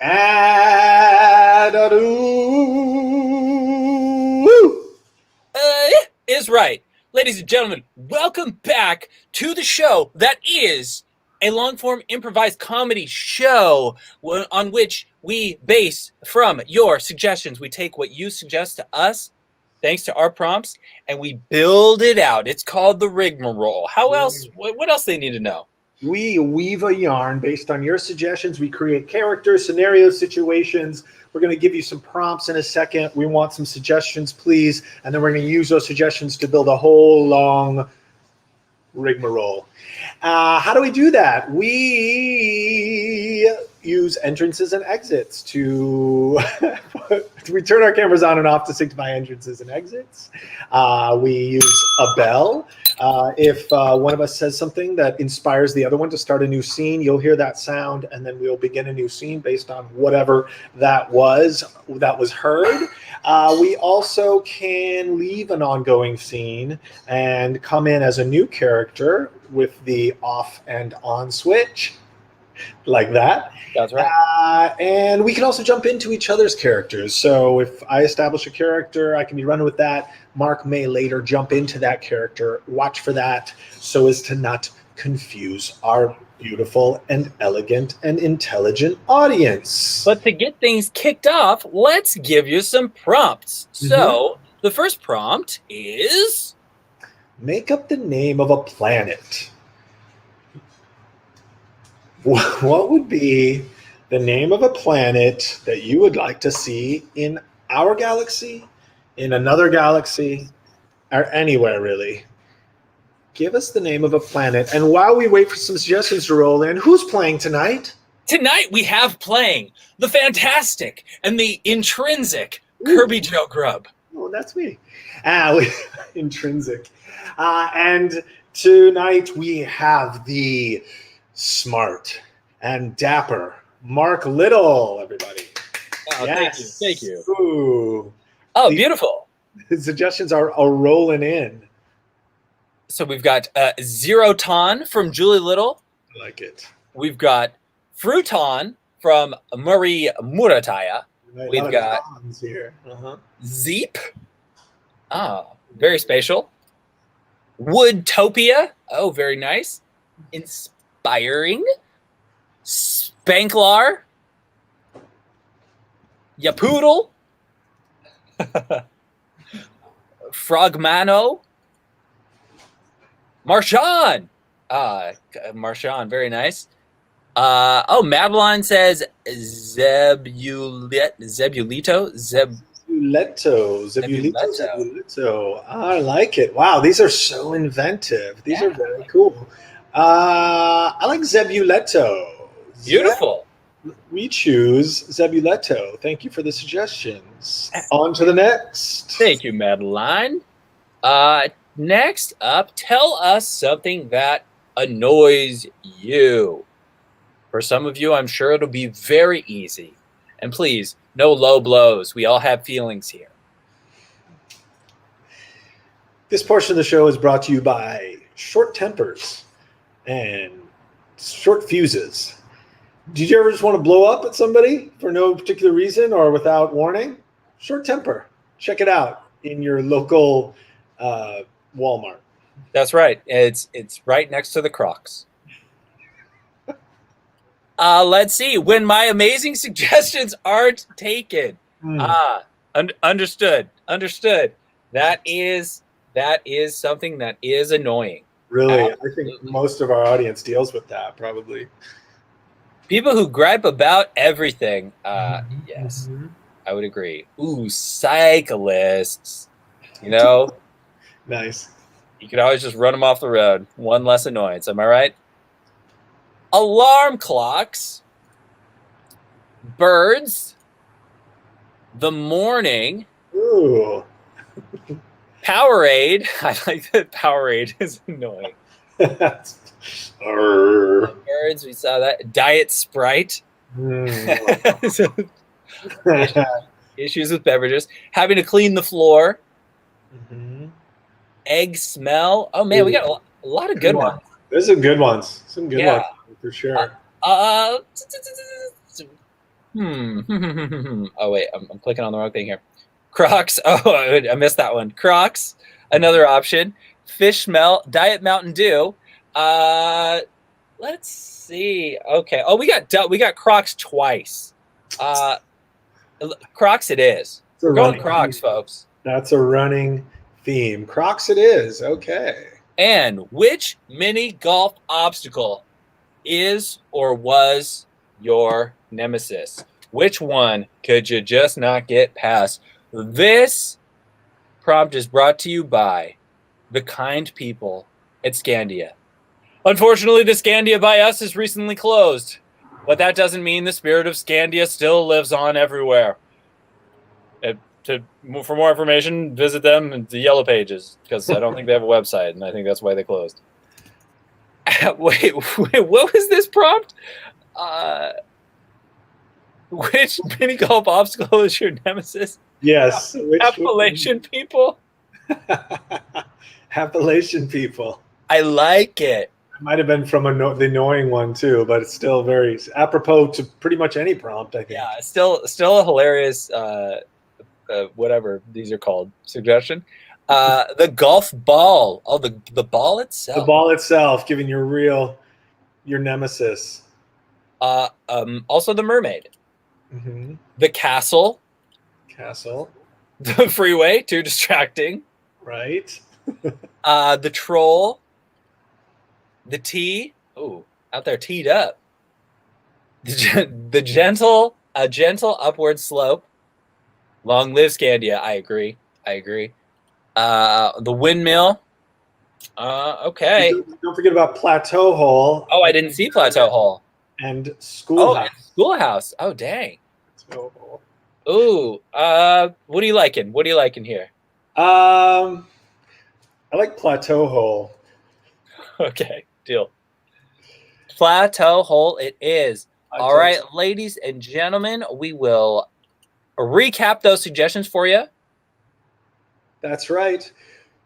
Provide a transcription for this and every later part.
Is right. Ladies and gentlemen, welcome back to the show that is a long-form improvised comedy show on which we base from your suggestions. We take what you suggest to us, thanks to our prompts, and we build it out. It's called the rigmarole. How else? What else they need to know? We weave a yarn based on your suggestions. We create characters, scenarios, situations. We're going to give you some prompts in a second. We want some suggestions, please. And then we're going to use those suggestions to build a whole long rigmarole. How do we do that? We use entrances and exits to we turn our cameras on and off to signify entrances and exits. We use a bell. If one of us says something that inspires the other one to start a new scene, you'll hear that sound, and then we'll begin a new scene based on whatever that was heard. We also can leave an ongoing scene and come in as a new character with the off and on switch, like that. That's right. And we can also jump into each other's characters. So if I establish a character, I can be running with that. Mark may later jump into that character. Watch for that so as to not confuse our beautiful and elegant and intelligent audience. But to get things kicked off, let's give you some prompts. So the first prompt is... make up the name of a planet. What would be the name of a planet that you would like to see in our galaxy, in another galaxy, or anywhere really? Give us the name of a planet. And while we wait for some suggestions to roll in, who's playing tonight? Tonight we have playing the fantastic and the intrinsic Kerby Joe Grubb. Oh, that's me. Intrinsic. And tonight we have the smart and dapper Mark Little, everybody. Oh, yes. Thank you. Ooh. Oh, beautiful. The suggestions are rolling in. So we've got Zero Ton from Julie Little. I like it. We've got Fruton from Marie Murataya. We've got here. Zeep. Oh, very spatial. Woodtopia. Oh, very nice. Inspiring. Spanklar. Yapoodle. Frogmano. Marshawn. Marshawn, very nice. Madeline says Zebulito. Zebulito. I like it. Wow, these are so inventive. These are very cool. I like Zebuletto. Beautiful. We choose Zebuletto. Thank you for the suggestions. On to the next. Thank you, Madeline. Next up, tell us something that annoys you. For some of you, I'm sure it'll be very easy. And please, no low blows. We all have feelings here. This portion of the show is brought to you by short tempers and short fuses. Did you ever just want to blow up at somebody for no particular reason or without warning? Short temper. Check it out in your local Walmart. That's right. It's right next to the Crocs. Let's see. When my amazing suggestions aren't taken. Understood. That is something that is annoying. Really? I think most of our audience deals with that, probably. People who gripe about everything. Yes, I would agree. Ooh, cyclists. You know? Nice. You could always just run them off the road. One less annoyance. Am I right? Alarm clocks. Birds. The morning. Ooh. Powerade. I like that Powerade is annoying. Birds, we saw that. Diet Sprite. Issues with beverages. Having to clean the floor. Egg smell. Oh, man, we got a lot of good ones. There's some good ones. Some good ones, for sure. Hmm. Oh wait, I'm clicking on the wrong thing here. Crocs. Oh, I missed that one. Crocs. Another option. Fish smell. Diet Mountain Dew. Uh, let's see. Okay. Oh, we got Crocs twice. Uh, Crocs. It is. It's a We're going running Crocs, theme. folks. That's a running theme. Crocs it is. Okay. And which mini golf obstacle is or was your nemesis? Which one could you just not get past? This prompt is brought to you by the kind people at Scandia. Unfortunately, the Scandia by us is recently closed, but that doesn't mean the spirit of Scandia still lives on everywhere. For more information, visit them in the Yellow Pages, because I don't think they have a website, and I think that's why they closed. Wait, what was this prompt? Which mini golf obstacle is your nemesis? Yes. Appalachian people? Appalachian people. I like it. It might have been from the annoying one too, but it's still very apropos to pretty much any prompt, I think. Yeah, still a hilarious whatever these are called suggestion. The golf ball. Oh, the ball itself. The ball itself, giving your nemesis. Also the mermaid. Mm-hmm. The castle. The freeway, too distracting. Right. The troll. The tee. Oh, out there teed up. The gentle upward slope. Long live Scandia. I agree. The windmill. Okay. Don't forget about plateau hole. Oh, I didn't see plateau hole. And schoolhouse. Oh, schoolhouse. Oh, dang. Ooh. What are you liking? What are you liking here? I like plateau hole. Okay, deal. Plateau hole it is. All right, ladies and gentlemen, we will recap those suggestions for you. That's right.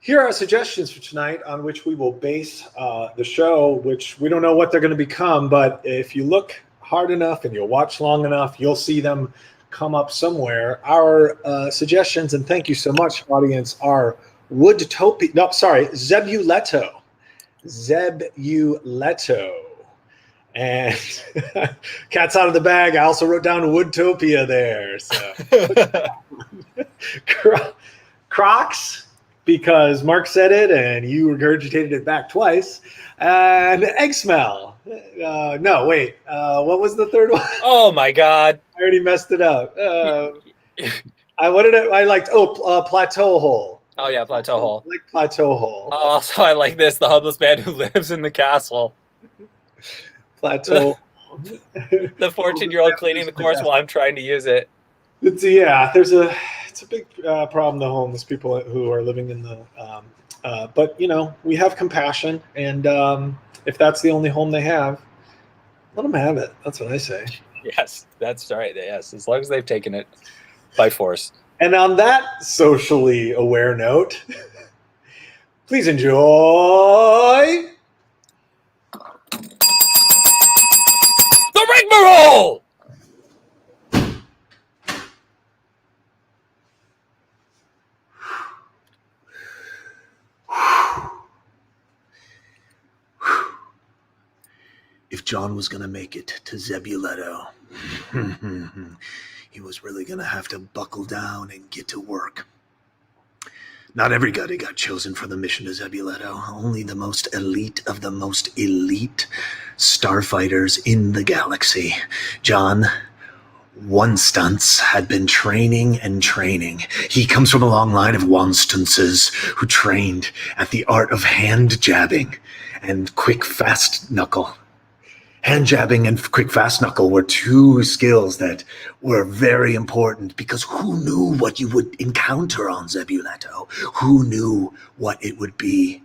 Here are suggestions for tonight on which we will base the show, which we don't know what they're going to become, but if you look hard enough and you'll watch long enough, you'll see them come up somewhere. Our suggestions, and thank you so much, audience, are Zebuletto. And cat's out of the bag. I also wrote down Woodtopia there. So Crocs, because Mark said it and you regurgitated it back twice. And egg smell. No, wait. What was the third one? Oh my God! I already messed it up. I liked plateau hole. Oh yeah, plateau hole. I like plateau hole. Also, I like this: the homeless man who lives in the castle. Plateau. The 14-year-old cleaning the course while I'm trying to use it. It's a big problem, the homeless people who are living in the but we have compassion, and if that's the only home they have, let them have it. That's what I say. Yes, that's right. Yes, as long as they've taken it by force. And on that socially aware note, please enjoy the rigmarole. If John was going to make it to Zebuletto, he was really going to have to buckle down and get to work. Not everybody got chosen for the mission to Zebuletto. Only the most elite of the most elite starfighters in the galaxy. John Wonstance had been training and training. He comes from a long line of Wonstances who trained at the art of hand jabbing and quick fast knuckle. Hand jabbing and quick fast knuckle were two skills that were very important because who knew what you would encounter on Zebuletto? Who knew what it would be?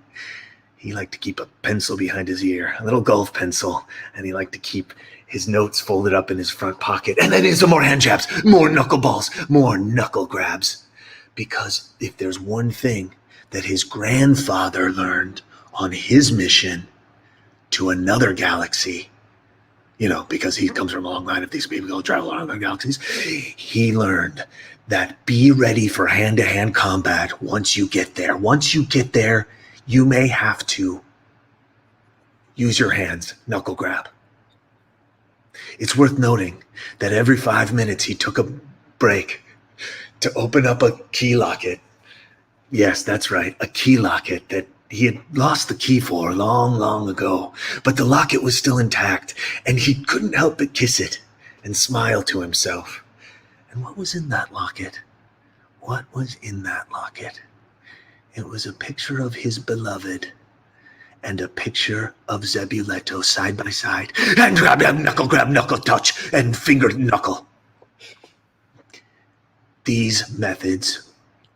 He liked to keep a pencil behind his ear, a little golf pencil, and he liked to keep his notes folded up in his front pocket. And then some more hand jabs, more knuckleballs, more knuckle grabs. Because if there's one thing that his grandfather learned on his mission to another galaxy, because he comes from a long line of these people who travel around the galaxies. He learned that be ready for hand-to-hand combat once you get there. Once you get there, you may have to use your hands, knuckle grab. It's worth noting that every 5 minutes he took a break to open up a key locket. Yes, that's right, a key locket that he had lost the key for long, long ago. But the locket was still intact, and he couldn't help but kiss it and smile to himself. And what was in that locket? What was in that locket? It was a picture of his beloved and a picture of Zebuletto side by side. And grab, knuckle touch, and finger knuckle. These methods,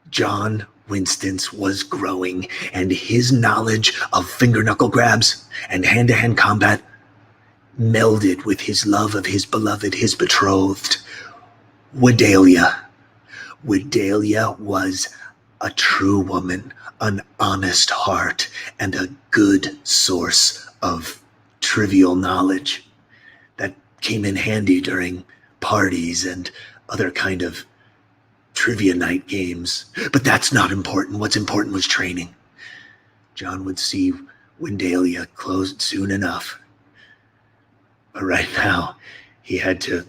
John Winston's was growing, and his knowledge of finger knuckle grabs and hand-to-hand combat melded with his love of his beloved, his betrothed, Wedalia. Wedalia was a true woman, an honest heart, and a good source of trivial knowledge that came in handy during parties and other kind of trivia night games. But that's not important. What's important was training. John would see Wedalia closed soon enough. But right now, he had to...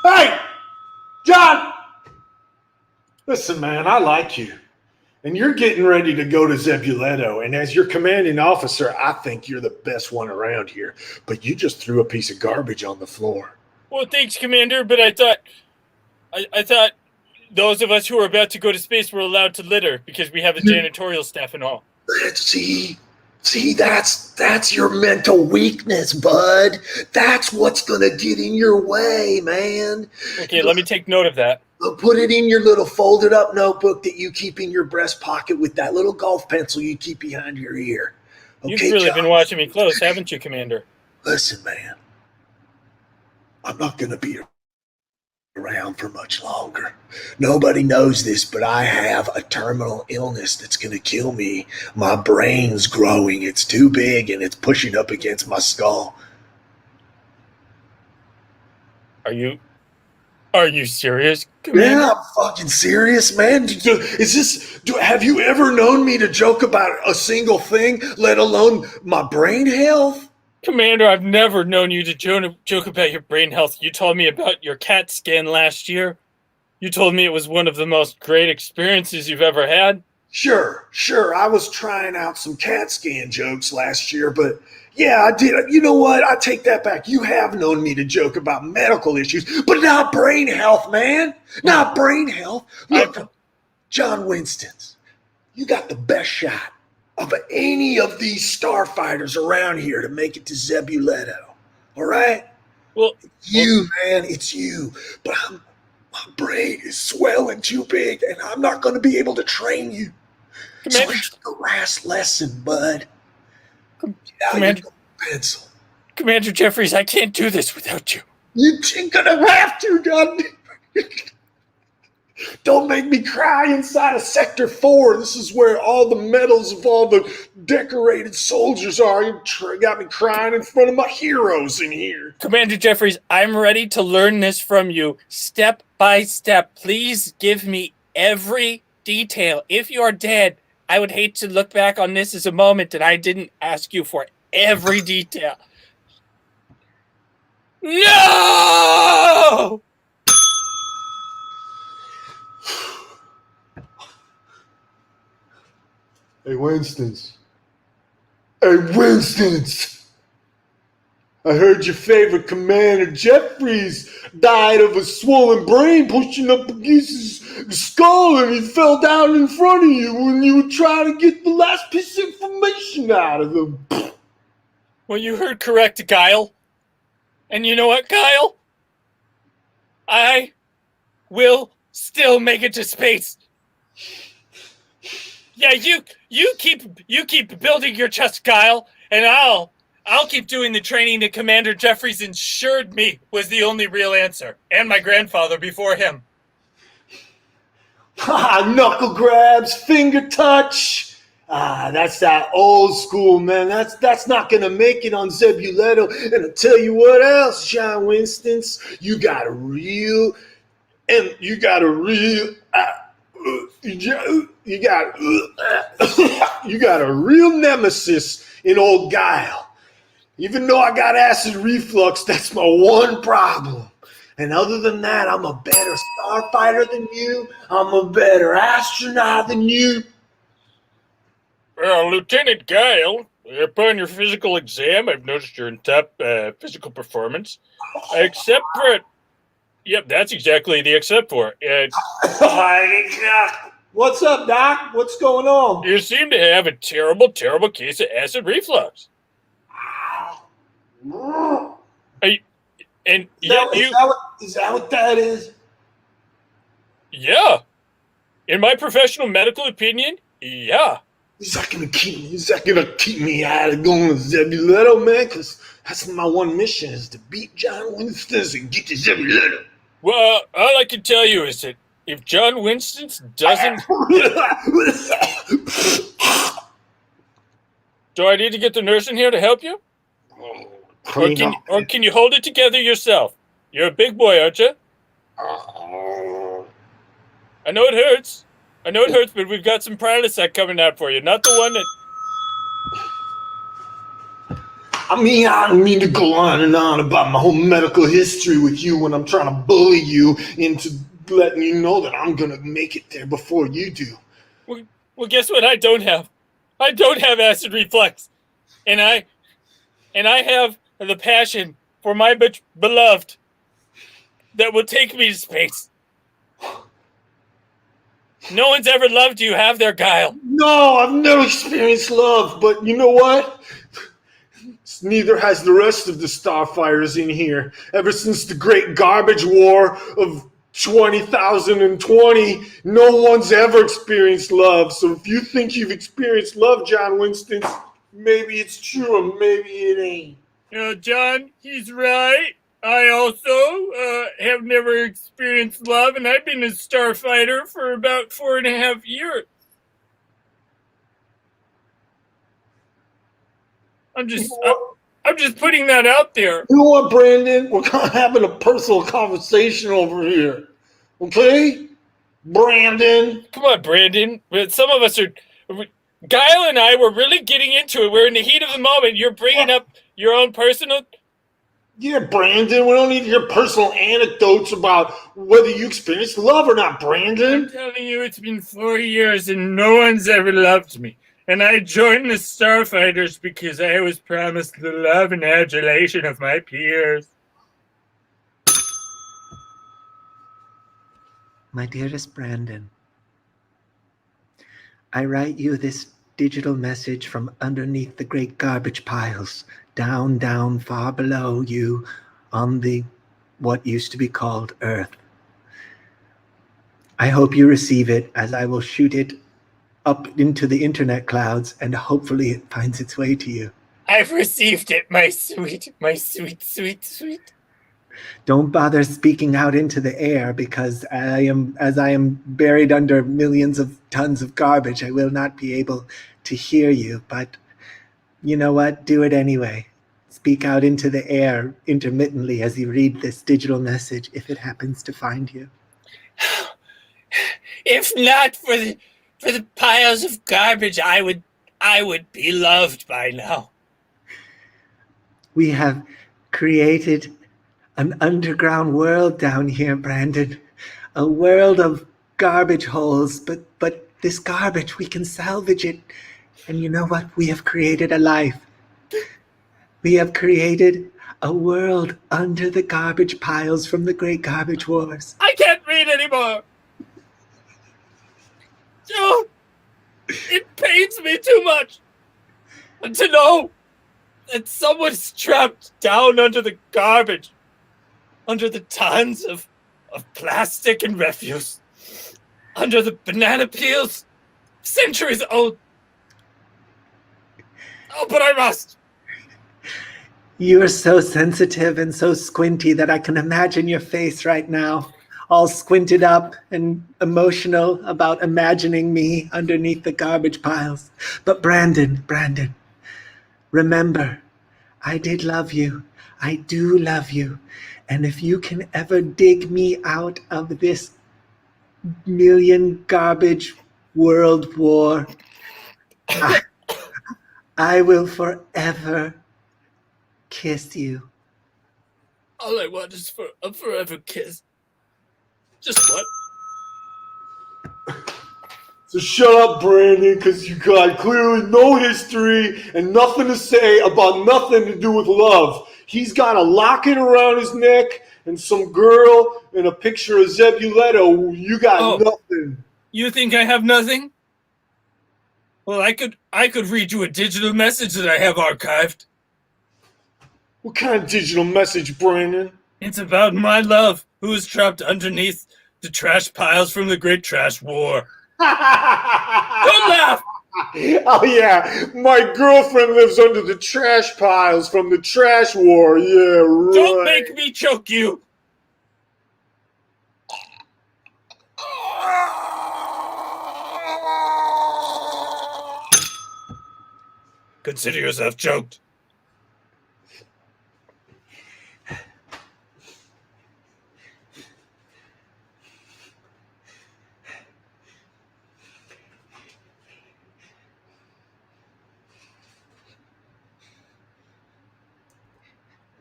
Hey! John! Listen, man, I like you. And you're getting ready to go to Zebuletto. And as your commanding officer, I think you're the best one around here. But you just threw a piece of garbage on the floor. Well, thanks, Commander, but I thought those of us who are about to go to space were allowed to litter because we have a janitorial staff and all. See, that's your mental weakness, bud. That's what's gonna get in your way, man. Okay, let me take note of that. Put it in your little folded up notebook that you keep in your breast pocket with that little golf pencil you keep behind your ear. Okay, You've really John? been watching me close, haven't you, Commander? Listen, man. I'm not gonna be around for much longer. Nobody knows this, but I have a terminal illness that's going to kill me. My brain's growing. It's too big and it's pushing up against my skull. Are you serious, Commander? Yeah, I'm fucking serious, man. Have you ever known me to joke about a single thing, let alone my brain health? Commander, I've never known you to joke about your brain health. You told me about your CAT scan last year. You told me it was one of the most great experiences you've ever had. Sure. I was trying out some CAT scan jokes last year, but yeah, I did. You know what? I take that back. You have known me to joke about medical issues, but not brain health, man. Not brain health. Look, John Winston's, you got the best shot of any of these starfighters around here to make it to Zebuletto. All right? Well, man, it's you. But my brain is swelling too big, and I'm not going to be able to train you. Commander, So here's the last lesson, bud. Commander, Pencil. Commander Jeffries, I can't do this without you. You're gonna have to, God. Don't make me cry inside of Sector 4. This is where all the medals of all the decorated soldiers are. You got me crying in front of my heroes in here. Commander Jeffries, I'm ready to learn this from you step by step. Please give me every detail. If you're dead, I would hate to look back on this as a moment that I didn't ask you for every detail. No! Hey, Winston's. I heard your favorite Commander Jeffries died of a swollen brain pushing up against his skull, and he fell down in front of you when you were trying to get the last piece of information out of him. Well, you heard correct, Guile. And you know what, Guile? I will still make it to space. Yeah, you keep building your chest, Guile, and I'll keep doing the training that Commander Jeffries assured me was the only real answer, and my grandfather before him. Knuckle grabs, finger touch, That's that old school, man. That's not gonna make it on Zebuletta. And I'll tell you what else, John Winston, you got a real, and you got a real, you got you got a real nemesis in old Guile. Even though I got acid reflux, that's my one problem. And other than that, I'm a better starfighter than you. I'm a better astronaut than you. Well, Lieutenant Guile, upon your physical exam, I've noticed you're in top physical performance. Except for... Yep, that's exactly the except for. What's up, Doc? What's going on? You seem to have a terrible, terrible case of acid reflux. And Is that what that is? Yeah. In my professional medical opinion, yeah. Is that gonna keep me out of going to Zebuletta, man? Because that's my one mission, is to beat John Winston and get to Zebuletta. Well, all I can tell you is that if John Winston doesn't... Do I need to get the nurse in here to help you? Or can you hold it together yourself? You're a big boy, aren't you? I know it hurts. But we've got some Prilosec coming out for you. Not the one that... I mean, I don't mean to go on and on about my whole medical history with you when I'm trying to bully you into letting you know that I'm going to make it there before you do. Well, guess what I don't have? I don't have acid reflux. And I have the passion for my beloved that will take me to space. No one's ever loved you, have there, Guile? No, I've never experienced love, but you know what? Neither has the rest of the starfighters in here. Ever since the Great Garbage War of 20,020, no one's ever experienced love. So if you think you've experienced love, John Winston, maybe it's true or maybe it ain't. John, he's right. I also have never experienced love, and I've been a starfighter for about 4.5 years. I'm just putting that out there. You know what, Brandon? We're kind of having a personal conversation over here. Okay? Brandon. Come on, Brandon. Some of us are... Guile and I were really getting into it. We're in the heat of the moment. You're bringing up your own personal... Yeah, Brandon, we don't need your personal anecdotes about whether you experienced love or not, Brandon. I'm telling you, it's been 4 years and no one's ever loved me. And I joined the Starfighters because I was promised the love and adulation of my peers. My dearest Brandon, I write you this digital message from underneath the great garbage piles, down, down, far below you on the what used to be called Earth. I hope you receive it, as I will shoot it up into the internet clouds, and hopefully it finds its way to you. I've received it, my sweet, sweet, sweet. Don't bother speaking out into the air, because as I am buried under millions of tons of garbage, I will not be able to hear you. But you know what? Do it anyway. Speak out into the air intermittently as you read this digital message, if it happens to find you. If not for the piles of garbage, I would be loved by now. We have created an underground world down here, Brandon. A world of garbage holes, but this garbage, we can salvage it. And you know what? We have created a life. We have created a world under the garbage piles from the Great Garbage Wars. I can't read anymore. Oh, it pains me too much to know that someone's trapped down under the garbage, under the tons of plastic and refuse, under the banana peels, centuries old. Oh, but I must. You are so sensitive and so squinty that I can imagine your face right now. all squinted up and emotional about imagining me underneath the garbage piles. But Brandon, remember, I did love you. I do love you. And if you can ever dig me out of this million garbage world war, I will forever kiss you. All I want is for a forever kiss. Just what? So shut up, Brandon, because you got clearly no history and nothing to say about nothing to do with love. He's got a locket around his neck and some girl and a picture of Zebuletto. You got nothing. You think I have nothing? Well, I could read you a digital message that I have archived. What kind of digital message, Brandon? It's about my love, who is trapped underneath the trash piles from the Great Trash War. Don't laugh! Oh yeah, my girlfriend lives under the trash piles from the trash war. Yeah, right. Don't make me choke you! Consider yourself choked.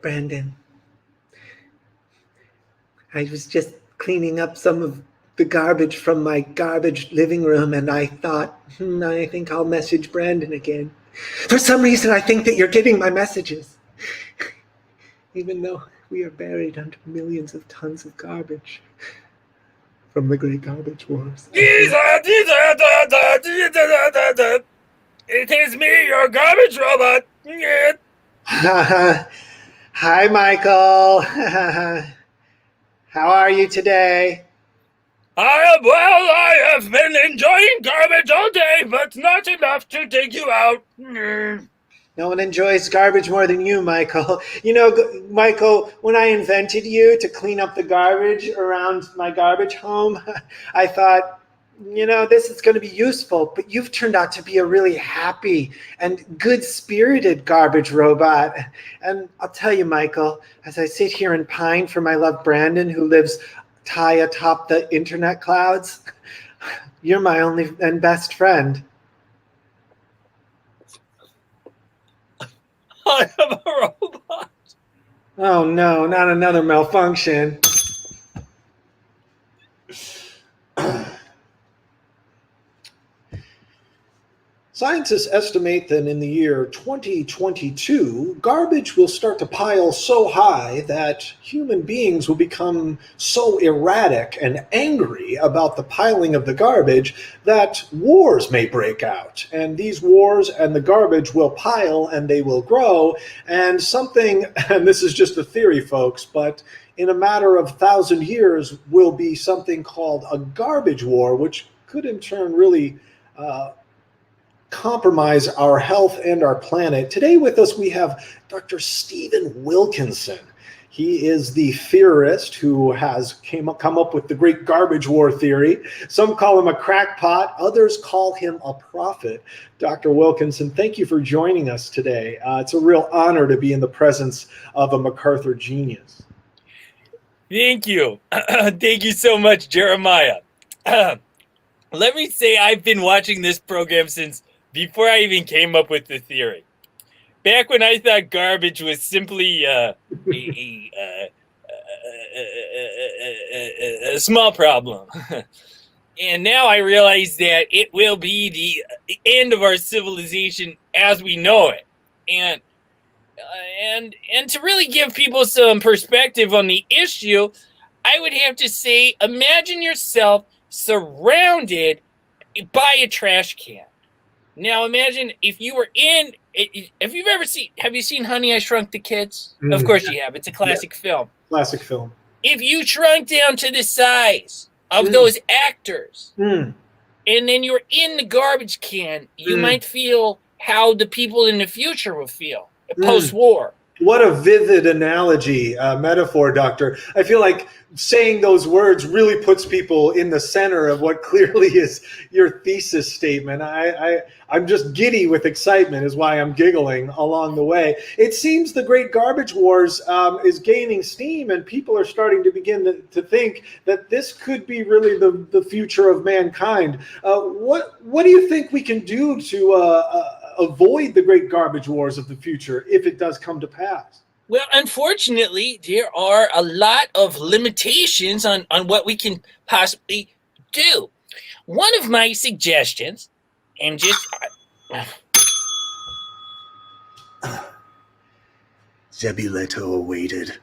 Brandon, I was just cleaning up some of the garbage from my garbage living room, and I thought, I think I'll message Brandon again. For some reason, I think that you're getting my messages. Even though we are buried under millions of tons of garbage from the Great Garbage Wars. It is me, your garbage robot. Hi, Michael. How are you today? I have been enjoying garbage all day, but not enough to dig you out. No one enjoys garbage more than you, Michael. You know, Michael, when I invented you to clean up the garbage around my garbage home, I thought, this is going to be useful, but you've turned out to be a really happy and good-spirited garbage robot. And I'll tell you, Michael, as I sit here and pine for my love Brandon, who lives high atop the internet clouds, you're my only and best friend. I am a robot. Oh no, not another malfunction. Scientists estimate that in the year 2022, garbage will start to pile so high that human beings will become so erratic and angry about the piling of the garbage that wars may break out. And these wars and the garbage will pile and they will grow. And this is just a theory, folks, but in a matter of 1,000 years will be something called a garbage war, which could in turn really compromise our health and our planet. Today with us we have Dr. Stephen Wilkinson. He is the theorist who has come up with the great garbage war theory. Some call him a crackpot, others call him a prophet. Dr. Wilkinson, thank you for joining us today. It's a real honor to be in the presence of a MacArthur genius. Thank you. Thank you so much, Jeremiah. Let me say I've been watching this program since before I even came up with the theory. Back when I thought garbage was simply a small problem. And now I realize that it will be the end of our civilization as we know it. And to really give people some perspective on the issue, I would have to say, imagine yourself surrounded by a trash can. Now imagine if you were have you seen Honey, I Shrunk the Kids? Of course you have. It's a classic film. Classic film. If you shrunk down to the size of those actors, and then you're in the garbage can, you might feel how the people in the future will feel post-war. What a vivid analogy, metaphor, Doctor. I feel like saying those words really puts people in the center of what clearly is your thesis statement. I'm just giddy with excitement is why I'm giggling along the way. It seems the Great Garbage Wars is gaining steam, and people are starting to begin to think that this could be really the future of mankind. What do you think we can do to avoid the Great Garbage Wars of the future if it does come to pass? Well, unfortunately, there are a lot of limitations on what we can possibly do. One of my suggestions, and just Zebuletto awaited,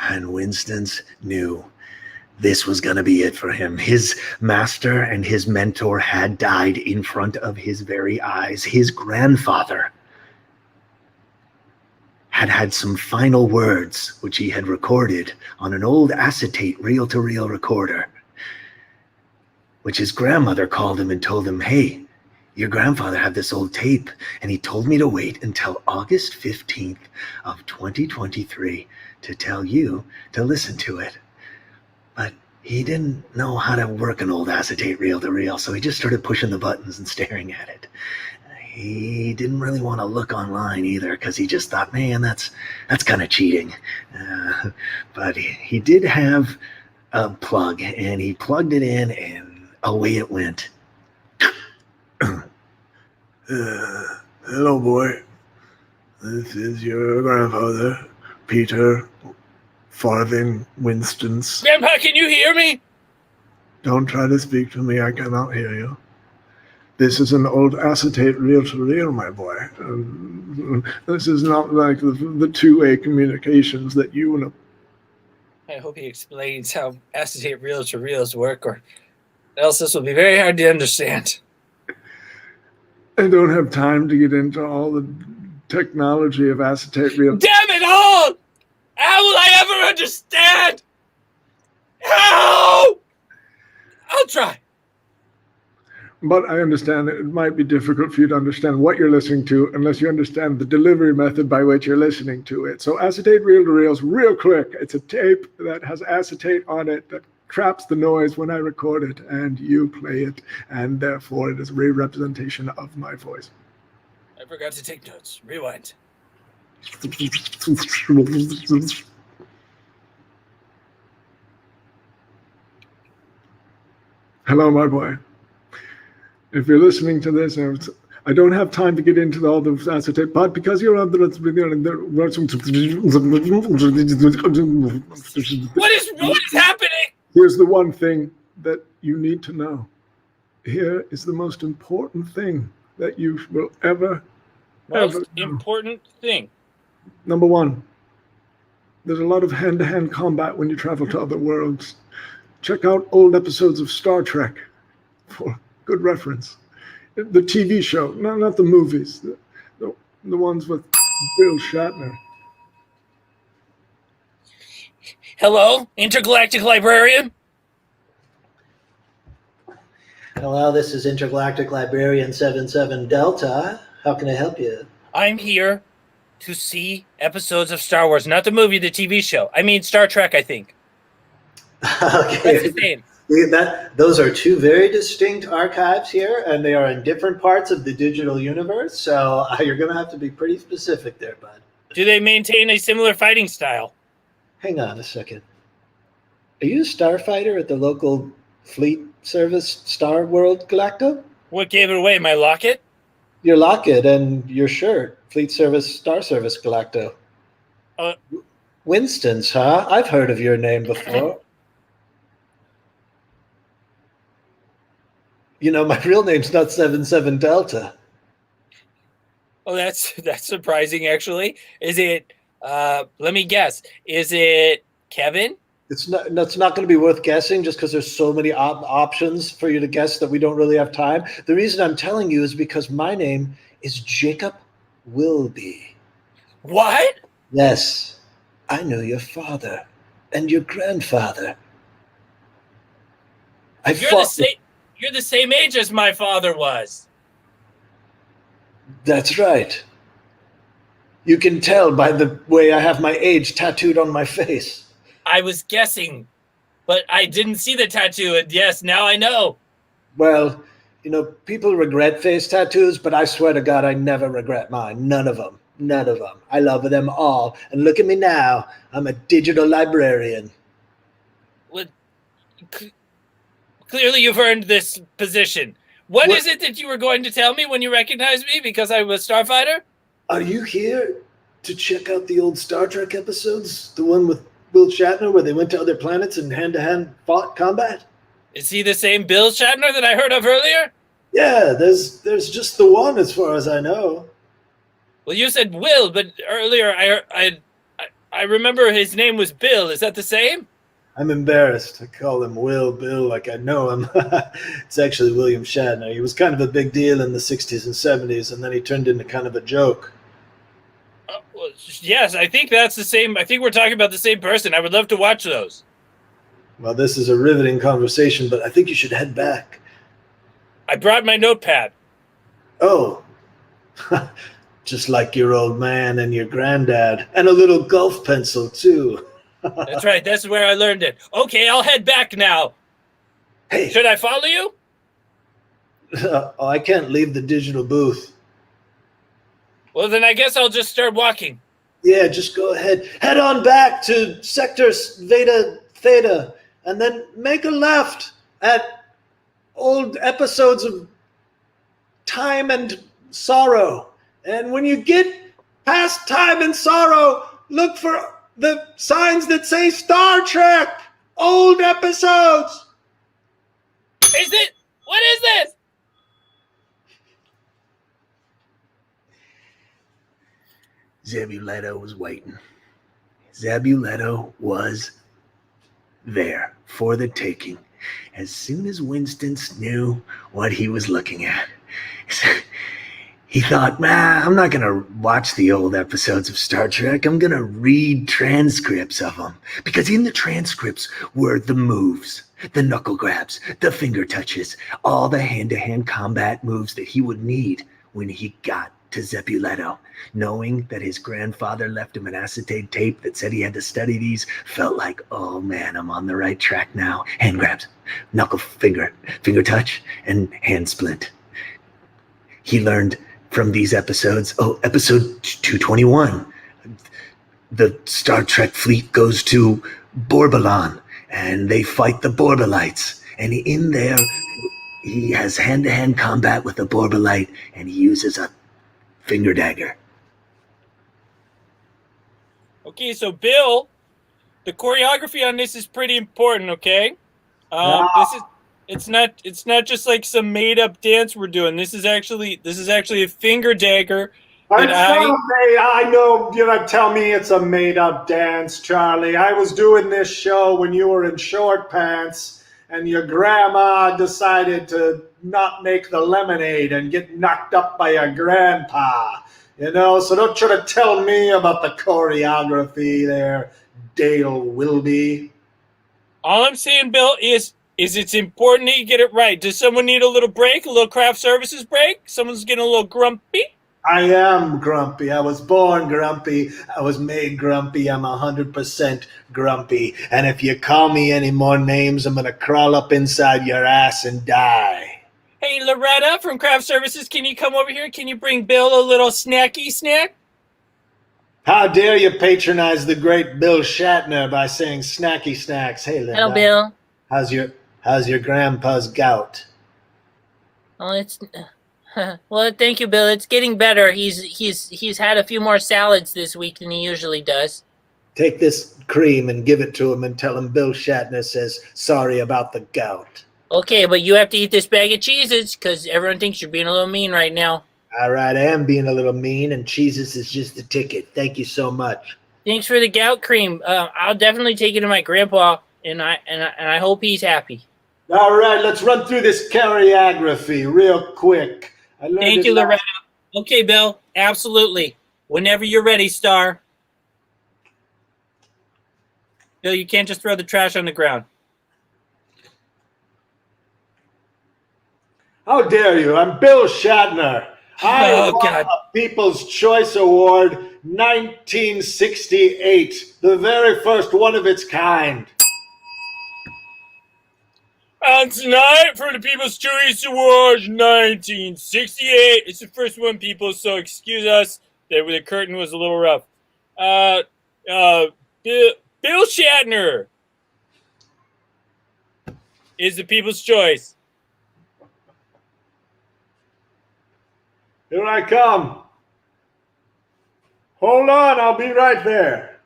and Winston's knew this was going to be it for him. His master and his mentor had died in front of his very eyes. His grandfather had some final words, which he had recorded on an old acetate reel-to-reel recorder, which his grandmother called him and told him, hey, your grandfather had this old tape, and he told me to wait until August 15th of 2023 to tell you to listen to it. But he didn't know how to work an old acetate reel-to-reel, so he just started pushing the buttons and staring at it. He didn't really want to look online either because he just thought, man, that's kind of cheating. But he did have a plug, and he plugged it in, and away it went. Hello, boy. This is your grandfather, Peter Farthing Winston's. Grandpa, can you hear me? Don't try to speak to me. I cannot hear you. This is an old acetate reel-to-reel, my boy. This is not like the two-way communications that you know. I hope he explains how acetate reel-to-reels work, or else this will be very hard to understand. I don't have time to get into all the technology of acetate reel. Damn it all! How will I ever understand? How? I'll try. But I understand that it might be difficult for you to understand what you're listening to unless you understand the delivery method by which you're listening to it. So acetate reel-to-reels, real quick. It's a tape that has acetate on it that traps the noise when I record it, and you play it, and therefore it is a re-representation of my voice. I forgot to take notes. Rewind. Hello, my boy. If you're listening to this, I don't have time to get into all the acetate, but because you're on the What is happening? Here's the one thing that you need to know. Here is the most important thing that you will ever know. Important thing. Number one, there's a lot of hand-to-hand combat when you travel to other worlds. Check out old episodes of Star Trek for good reference. The TV show, not the movies, the ones with Bill Shatner. Hello, intergalactic librarian. Hello, this is Intergalactic Librarian 77 Delta. How can I help you? I'm here to see episodes of Star Wars, not the movie, the TV show. I mean, Star Trek, I think. Okay. That's the same. Those are two very distinct archives here, and they are in different parts of the digital universe, so you're going to have to be pretty specific there, bud. Do they maintain a similar fighting style? Hang on a second. Are you a starfighter at the local fleet service Star World Galacto? What gave it away, my locket? Your locket and your shirt, Fleet Service Star Service Galacto. Winston's, huh? I've heard of your name before. You know, my real name's not 77 Delta. Oh, that's surprising, actually. Is it, let me guess, is it Kevin? It's not going to be worth guessing just because there's so many options for you to guess that we don't really have time. The reason I'm telling you is because my name is Jacob Wilby. What? Yes, I know your father and your grandfather. You're the same age as my father was. That's right. You can tell by the way I have my age tattooed on my face. I was guessing, but I didn't see the tattoo, and yes, now I know. Well, people regret face tattoos, but I swear to God, I never regret mine. None of them. None of them. I love them all. And look at me now. I'm a digital librarian. Well, clearly you've earned this position. What is it that you were going to tell me when you recognized me because I was Starfighter? Are you here to check out the old Star Trek episodes? The one with Will Shatner where they went to other planets and hand-to-hand fought combat? Is he the same Bill Shatner that I heard of earlier? Yeah, there's just the one as far as I know. Well, you said Will, but earlier I remember his name was Bill. Is that the same? I'm embarrassed. I call him Bill, like I know him. It's actually William Shatner. He was kind of a big deal in the 60s and 70s, and then he turned into kind of a joke. Well, yes, I think that's the same. I think we're talking about the same person. I would love to watch those. Well, this is a riveting conversation, but I think you should head back. I brought my notepad. Oh, just like your old man and your granddad, and a little golf pencil, too. That's right. That's where I learned it. Okay, I'll head back now. Hey. Should I follow you? I can't leave the digital booth. Well, then I guess I'll just start walking. Yeah, just go ahead. Head on back to Sector Veta Theta, and then make a left at old episodes of Time and Sorrow. And when you get past Time and Sorrow, look for the signs that say Star Trek. Old episodes. Is it? What is this? Zabuletto was waiting. Zabuletto was there for the taking as soon as Winston knew what he was looking at. He thought, I'm not going to watch the old episodes of Star Trek. I'm going to read transcripts of them. Because in the transcripts were the moves, the knuckle grabs, the finger touches, all the hand-to-hand combat moves that he would need when he got to Zabuletto. Knowing that his grandfather left him an acetate tape that said he had to study these felt like, oh man, I'm on the right track now. Hand grabs, knuckle finger touch, and hand splint. He learned from these episodes. Oh, episode 221. The Star Trek fleet goes to Borbalon and they fight the Borbalites. And in there, he has hand-to-hand combat with the Borbalite and he uses a finger dagger. Okay, so Bill, the choreography on this is pretty important, okay? It's not just like some made up dance we're doing. This is actually a finger dagger. I know you're gonna tell me it's a made up dance, Charlie. I was doing this show when you were in short pants and your grandma decided to not make the lemonade and get knocked up by your grandpa. So don't try to tell me about the choreography there, Dale Wilby. All I'm saying, Bill, is it's important that you get it right. Does someone need a little break, a little craft services break? Someone's getting a little grumpy? I am grumpy. I was born grumpy. I was made grumpy. I'm 100% grumpy. And if you call me any more names, I'm going to crawl up inside your ass and die. Hey, Loretta from Craft Services, can you come over here? Can you bring Bill a little snacky snack? How dare you patronize the great Bill Shatner by saying snacky snacks? Hey, Linda. Hello, Bill. How's your grandpa's gout? Oh, it's well, thank you, Bill. It's getting better. He's had a few more salads this week than he usually does. Take this cream and give it to him and tell him Bill Shatner says sorry about the gout. Okay, but you have to eat this bag of cheeses because everyone thinks you're being a little mean right now. All right, I am being a little mean, and cheeses is just the ticket. Thank you so much. Thanks for the gout cream. I'll definitely take it to my grandpa, and I hope he's happy. All right, let's run through this choreography real quick. Thank you, Loretta. Okay, Bill, absolutely. Whenever you're ready, Star. Bill, you can't just throw the trash on the ground. How dare you? I'm Bill Shatner. I won a People's Choice Award 1968, the very first one of its kind. And tonight, for the People's Choice Awards 1968, it's the first one, people, so excuse us. The curtain was a little rough. Bill Shatner is the People's Choice. Here I come. Hold on, I'll be right there.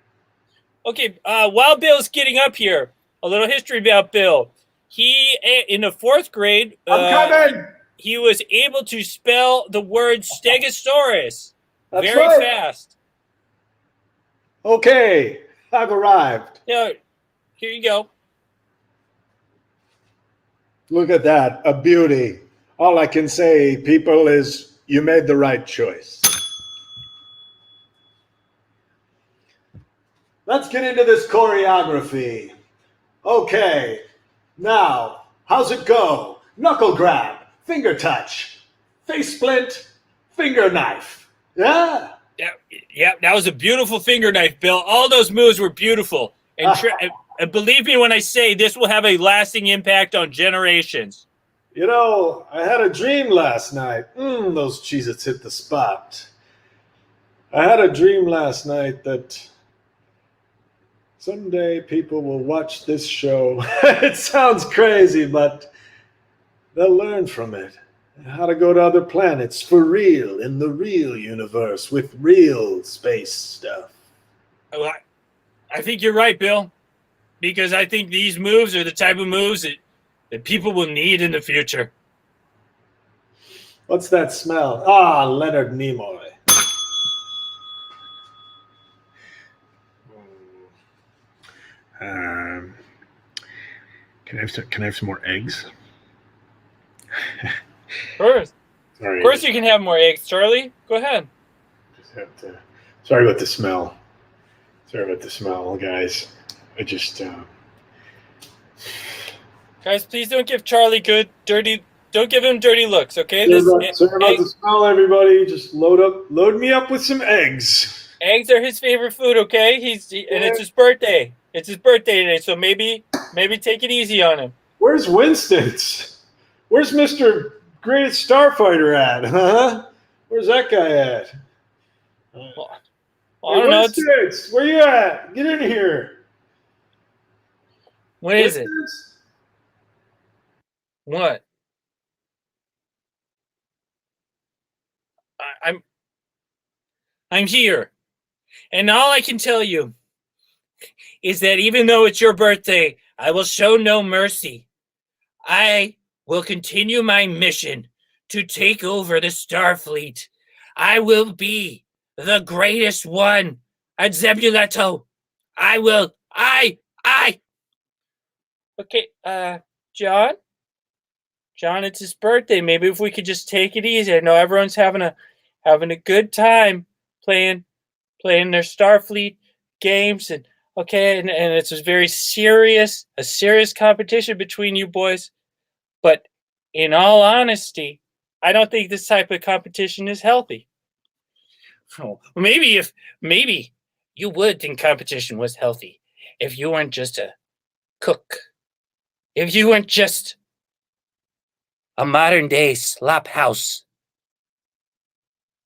Okay, while Bill's getting up here, a little history about Bill. He, in the 4th grade, I'm coming. he was able to spell the word stegosaurus That's very right. fast. Okay, I've arrived. Yeah, here you go. Look at that, a beauty. All I can say, people, is you made the right choice. Let's get into this choreography. Okay, now, how's it go? Knuckle grab, finger touch, face splint, finger knife. Yeah? Yeah, that was a beautiful finger knife, Bill. All those moves were beautiful. And believe me when I say this will have a lasting impact on generations. You know, I had a dream last night. Those Cheez-Its hit the spot. I had a dream last night that someday people will watch this show. It sounds crazy, but they'll learn from it. How to go to other planets for real, in the real universe, with real space stuff. Well, I think you're right, Bill. Because I think these moves are the type of moves that people will need in the future. What's that smell? Ah, Leonard Nimoy. Can I have some more eggs? First. Sorry, Of course you can have more eggs, Charlie. Go ahead. just have to. Sorry about the smell. Sorry about the smell, guys. I just. Guys, please don't give Charlie don't give him dirty looks, okay? Sorry about the smell, everybody. Just load me up with some eggs. Eggs are his favorite food, okay? And it's his birthday. It's his birthday today, so maybe take it easy on him. Where's Winston's? Where's Mr. Greatest Starfighter at? Huh? Where's that guy at? Well, I don't know. Winston's, where you at? Get in here. What is it? Winston's? What? I'm here. And all I can tell you is that even though it's your birthday, I will show no mercy. I will continue my mission to take over the Starfleet. I will be the greatest one at Zebuleto. Okay, John? John, it's his birthday. Maybe if we could just take it easy. I know everyone's having a good time playing their Starfleet games, and it's a serious competition between you boys. But in all honesty, I don't think this type of competition is healthy. Oh, maybe you would think competition was healthy if you weren't just a cook. If you weren't just a modern day slop house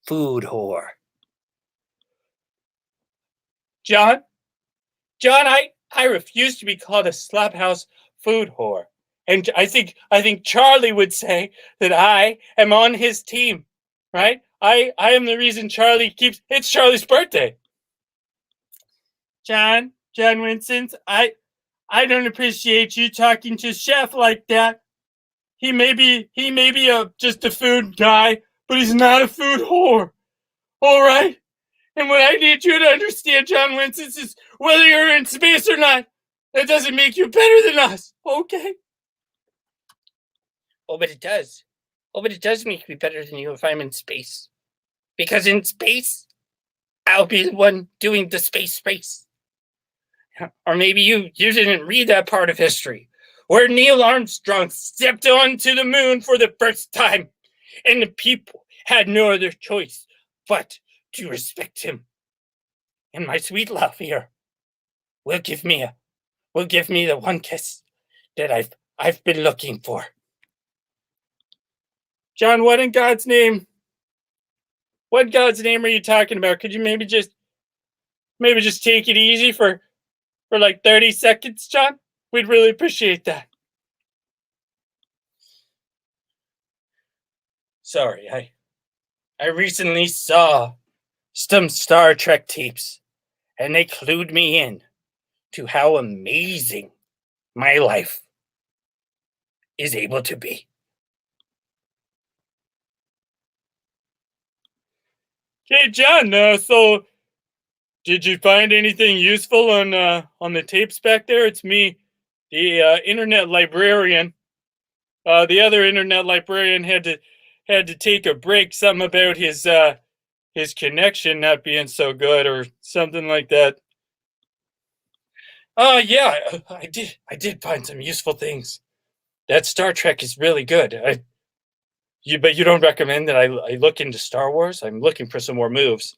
food whore. John, I refuse to be called a slop house food whore. And I think Charlie would say that I am on his team, right? I am the reason it's Charlie's birthday. John Winston, I don't appreciate you talking to Chef like that. He may be just a food guy, but he's not a food whore. All right? And what I need you to understand, John Winston, is whether you're in space or not, that doesn't make you better than us, okay? Oh, but it does. Oh, but it does make me better than you if I'm in space. Because in space, I'll be the one doing the space race. Or maybe you didn't read that part of history, where Neil Armstrong stepped onto the moon for the first time, and the people had no other choice but to respect him and my sweet love here will give me the one kiss that I've been looking for. John, what in God's name? What God's name are you talking about? Could you maybe just take it easy for like 30 seconds, John? We'd really appreciate that. Sorry, I recently saw some Star Trek tapes, and they clued me in to how amazing my life is able to be. Hey, John, so did you find anything useful on the tapes back there? It's me, the internet librarian. The other internet librarian had to take a break. Something about his connection not being so good, or something like that. Yeah, I did find some useful things. That Star Trek is really good. But you don't recommend that I look into Star Wars? I'm looking for some more moves.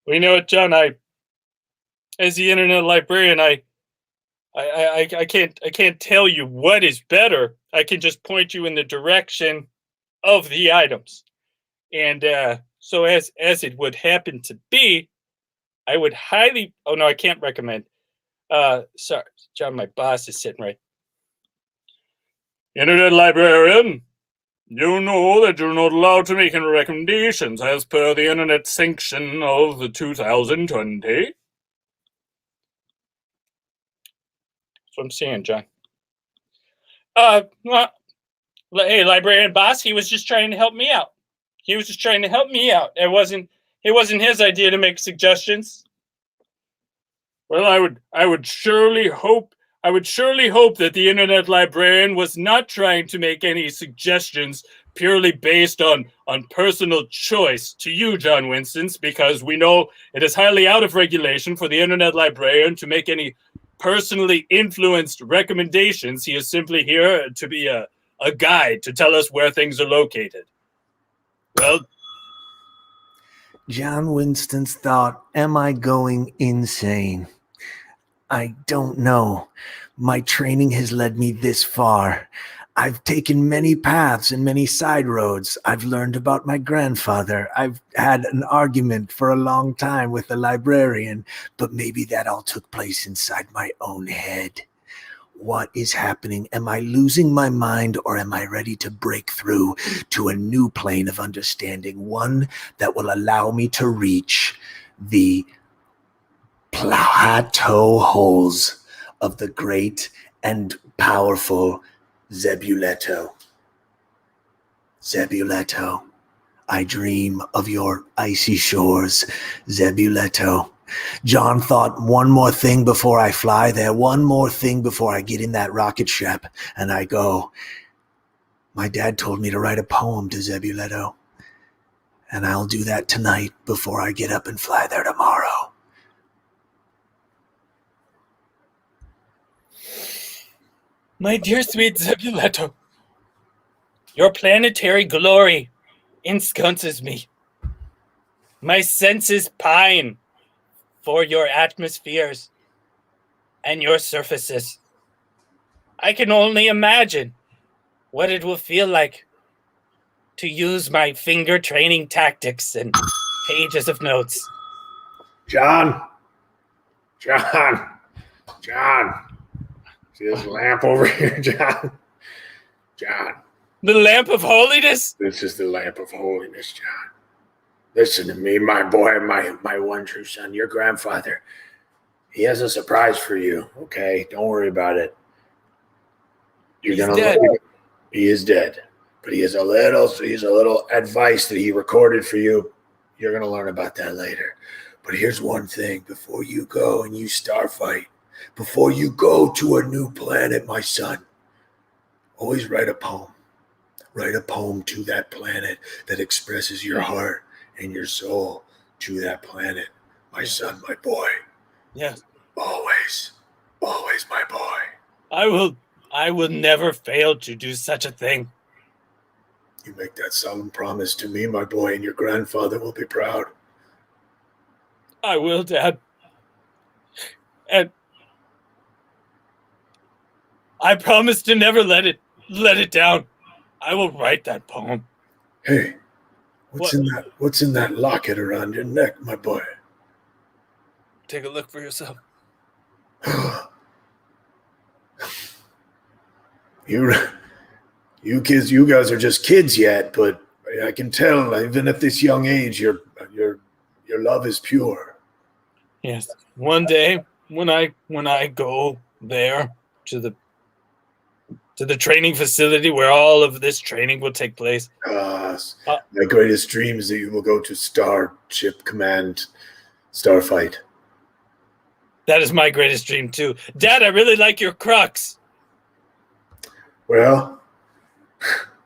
Well, you know what, John? As the internet librarian, I can't tell you what is better. I can just point you in the direction of the items. And so as it would happen to be, I would highly... Oh, no, I can't recommend. Sorry, John, my boss is sitting right. Internet librarian, you know that you're not allowed to make any recommendations as per the internet sanction of the 2020. That's what I'm saying, John. Well, hey, librarian boss, he was just trying to help me out. It wasn't his idea to make suggestions. Well, I would surely hope that the internet librarian was not trying to make any suggestions purely based on personal choice to you, John Winston, because we know it is highly out of regulation for the internet librarian to make any personally influenced recommendations. He is simply here to be a guide to tell us where things are located. Well, John Winston's thought, am I going insane? I don't know. My training has led me this far. I've taken many paths and many side roads. I've learned about my grandfather. I've had an argument for a long time with the librarian, but maybe that all took place inside my own head. What is happening? Am I losing my mind, or am I ready to break through to a new plane of understanding, one that will allow me to reach the plateau holes of the great and powerful Zebuletto? Zebuletto, I dream of your icy shores, Zebuletto. John thought, one more thing before I fly there, one more thing before I get in that rocket ship and I go. My dad told me to write a poem to Zebuletto, and I'll do that tonight before I get up and fly there tomorrow. my dear sweet Zebuletto, your planetary glory ensconces me. My senses pine for your atmospheres and your surfaces. I can only imagine what it will feel like to use my finger training tactics and pages of notes. John. See this lamp over here, John? John. The lamp of holiness? This is the lamp of holiness, John. Listen to me, my boy, my one true son, your grandfather. He has a surprise for you, okay? Don't worry about it. He's dead. He is dead. But he has a little advice that he recorded for you. You're going to learn about that later. But here's one thing. Before you go and you starfight, before you go to a new planet, my son, always write a poem. Write a poem to that planet that expresses your heart and your soul to that planet. My son, my boy. Yes. Always, my boy. I will never fail to do such a thing. You make that solemn promise to me, my boy, and your grandfather will be proud. I will, Dad. And I promise to never let it down. I will write that poem. Hey, what's What? what's in that locket around your neck, my boy? Take a look for yourself. You kids, you guys are just kids yet, but I can tell even at this young age, your love is pure. Yes. One day when I go there to the training facility where all of this training will take place. My greatest dream is that you will go to Starship Command Starfight. That is my greatest dream too. Dad, I really like your Crocs. Well,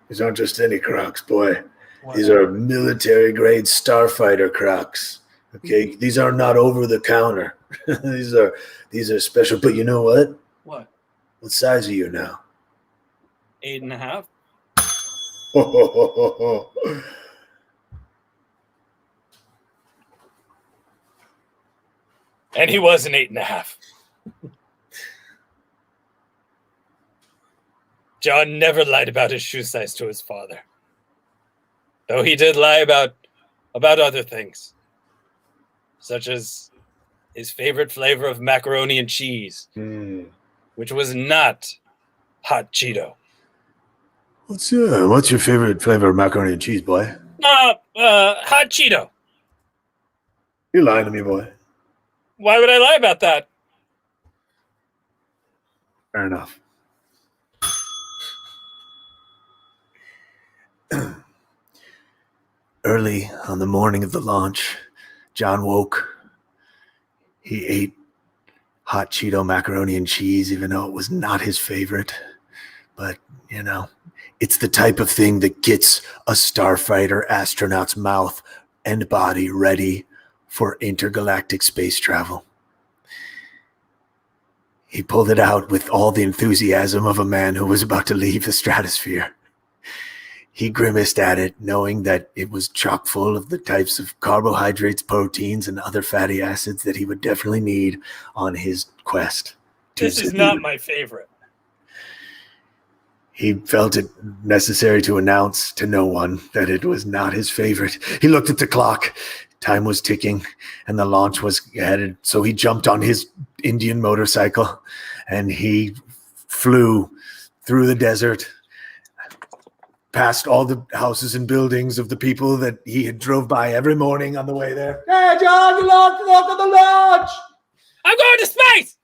these aren't just any Crocs, boy. What? These are military-grade starfighter Crocs. Okay, these are not over the counter. these are special. But you know what? What? What size are you now? 8.5. And he was an 8.5. John never lied about his shoe size to his father. Though he did lie about other things. Such as his favorite flavor of macaroni and cheese. Which was not hot Cheeto. What's your favorite flavor of macaroni and cheese, boy? Hot Cheeto. You're lying to me, boy. Why would I lie about that? Fair enough. Early on the morning of the launch, John woke. He ate hot Cheeto macaroni and cheese, even though it was not his favorite. But, you know, it's the type of thing that gets a starfighter astronaut's mouth and body ready for intergalactic space travel. He pulled it out with all the enthusiasm of a man who was about to leave the stratosphere. He grimaced at it, knowing that it was chock full of the types of carbohydrates, proteins, and other fatty acids that he would definitely need on his quest. This is not my favorite. He felt it necessary to announce to no one that it was not his favorite. He looked at the clock. Time was ticking, and the launch was headed. So he jumped on his Indian motorcycle, and he flew through the desert, past all the houses and buildings of the people that he had drove by every morning on the way there. Hey, John, look at the launch! I'm going to space!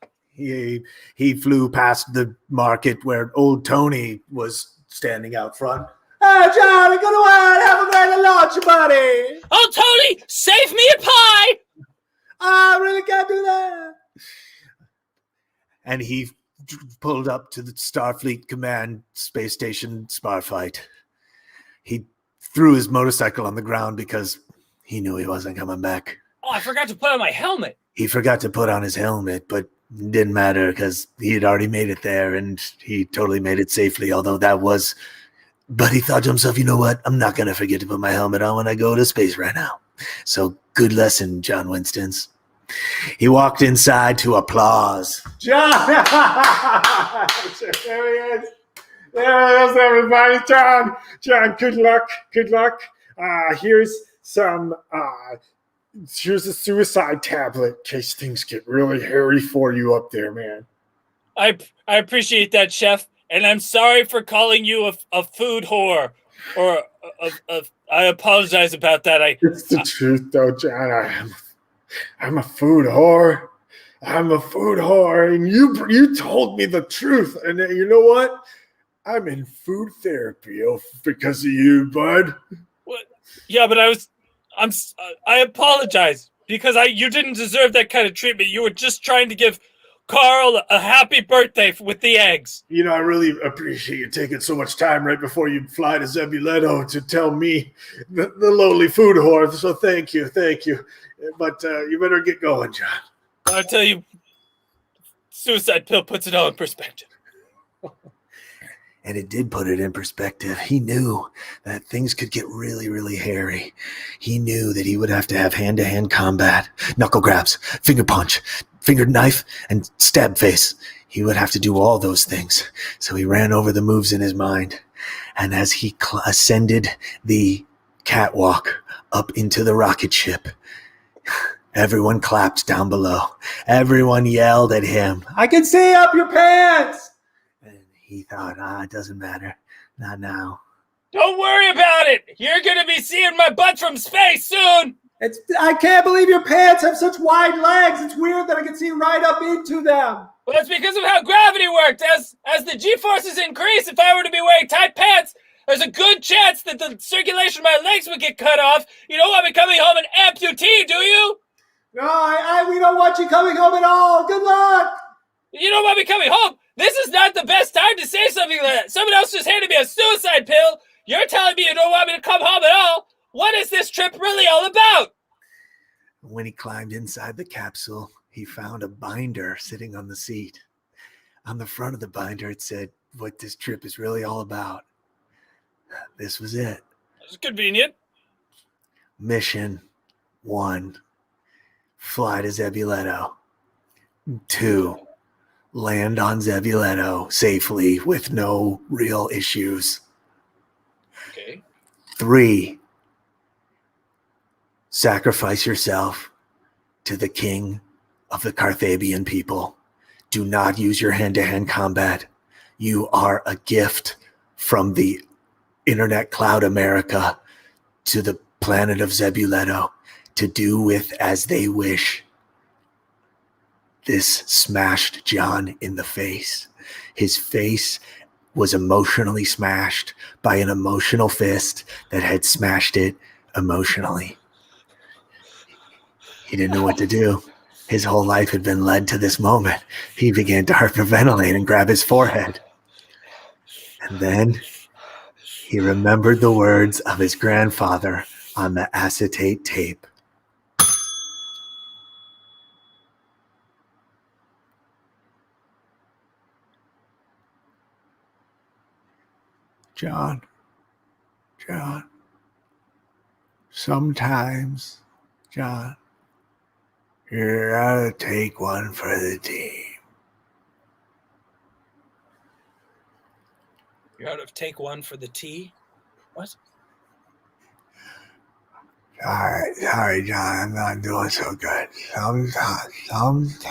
He flew past the market where old Tony was standing out front. Hey, John, go to have a great launch, buddy! Oh, Tony, save me a pie! I really can't do that. And he pulled up to the Starfleet Command Space Station Starfight. He threw his motorcycle on the ground because he knew he wasn't coming back. Oh, I forgot to put on my helmet. He forgot to put on his helmet, but it didn't matter because he had already made it there and he totally made it safely, but he thought to himself, you know what? I'm not going to forget to put my helmet on when I go to space right now. So good lesson, John Winstons. He walked inside to applause. John! There he is. There it is, everybody. John, good luck. Here's a suicide tablet in case things get really hairy for you up there, man. I appreciate that, Chef, and I'm sorry for calling you a food whore. Or I apologize about that. It's the truth, though, John. I'm a food whore. And you told me the truth. And you know what? I'm in food therapy because of you, bud. What? Yeah, but I apologize because you didn't deserve that kind of treatment. You were just trying to give Carl a happy birthday with the eggs. You know, I really appreciate you taking so much time right before you fly to Zebuleto to tell me the lowly food whore. So thank you. But you better get going, John. I'll tell you, suicide pill puts it all in perspective. And it did put it in perspective. He knew that things could get really, really hairy. He knew that he would have to have hand-to-hand combat, knuckle grabs, finger punch, finger knife, and stab face. He would have to do all those things. So he ran over the moves in his mind. And as he ascended the catwalk up into the rocket ship, everyone clapped down below. Everyone yelled at him, "I can see up your pants!" And he thought, it doesn't matter. Not now. Don't worry about it. You're going to be seeing my butt from space soon. I can't believe your pants have such wide legs. It's weird that I can see right up into them. Well, that's because of how gravity worked. As the G-forces increase, if I were to be wearing tight pants, there's a good chance that the circulation of my legs would get cut off. You don't want me coming home an amputee, do you? No, we don't want you coming home at all. Good luck. You don't want me coming home? This is not the best time to say something like that. Someone else just handed me a suicide pill. You're telling me you don't want me to come home at all? What is this trip really all about? When he climbed inside the capsule, he found a binder sitting on the seat. On the front of the binder, it said what this trip is really all about. This was it. That's convenient. Mission 1, fly to Zebuletto. 2, land on Zebuletto safely with no real issues. Okay. 3, sacrifice yourself to the king of the Carthabian people. Do not use your hand-to-hand combat. You are a gift from the internet cloud America to the planet of Zebuletto to do with as they wish. This smashed John in the face. His face was emotionally smashed by an emotional fist that had smashed it emotionally. He didn't know what to do. His whole life had been led to this moment. He began to hyperventilate and grab his forehead. And then he remembered the words of his grandfather on the acetate tape. John, sometimes, John, you gotta take one for the team. You ought to take one for the tea? What? Sorry, John, I'm not doing so good. Sometimes,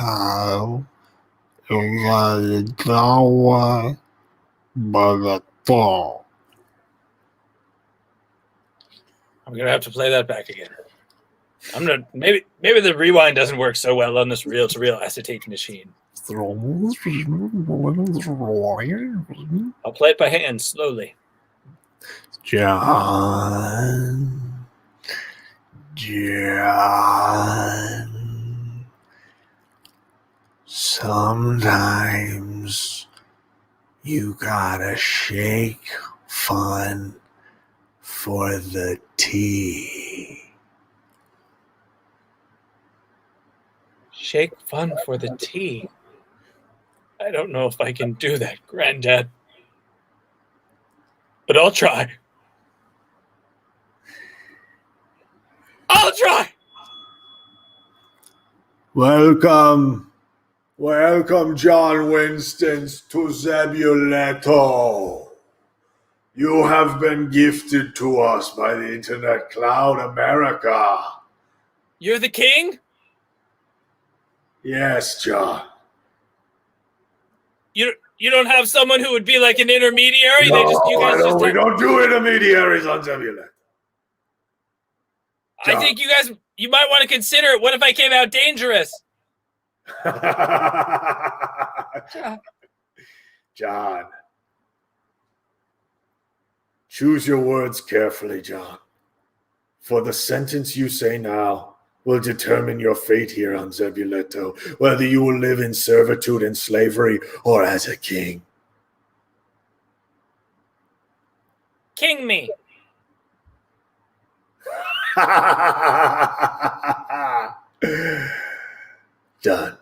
you gotta draw one by the fall. I'm gonna have to play that back again. I'm gonna maybe the rewind doesn't work so well on this reel-to-reel acetate machine. I'll play it by hand slowly. John. Sometimes you gotta shake fun for the tea. Shake fun for the tea. I don't know if I can do that, Granddad. But I'll try. I'll try! Welcome, John Winstons, to Zebuletto. You have been gifted to us by the Internet Cloud America. You're the king? Yes, John. You don't have someone who would be like an intermediary? We don't do intermediaries on Zebuletto. I think you might want to consider it. What if I came out dangerous? John. Choose your words carefully, John. For the sentence you say now will determine your fate here on Zebuletto, whether you will live in servitude and slavery or as a king. King me. Done.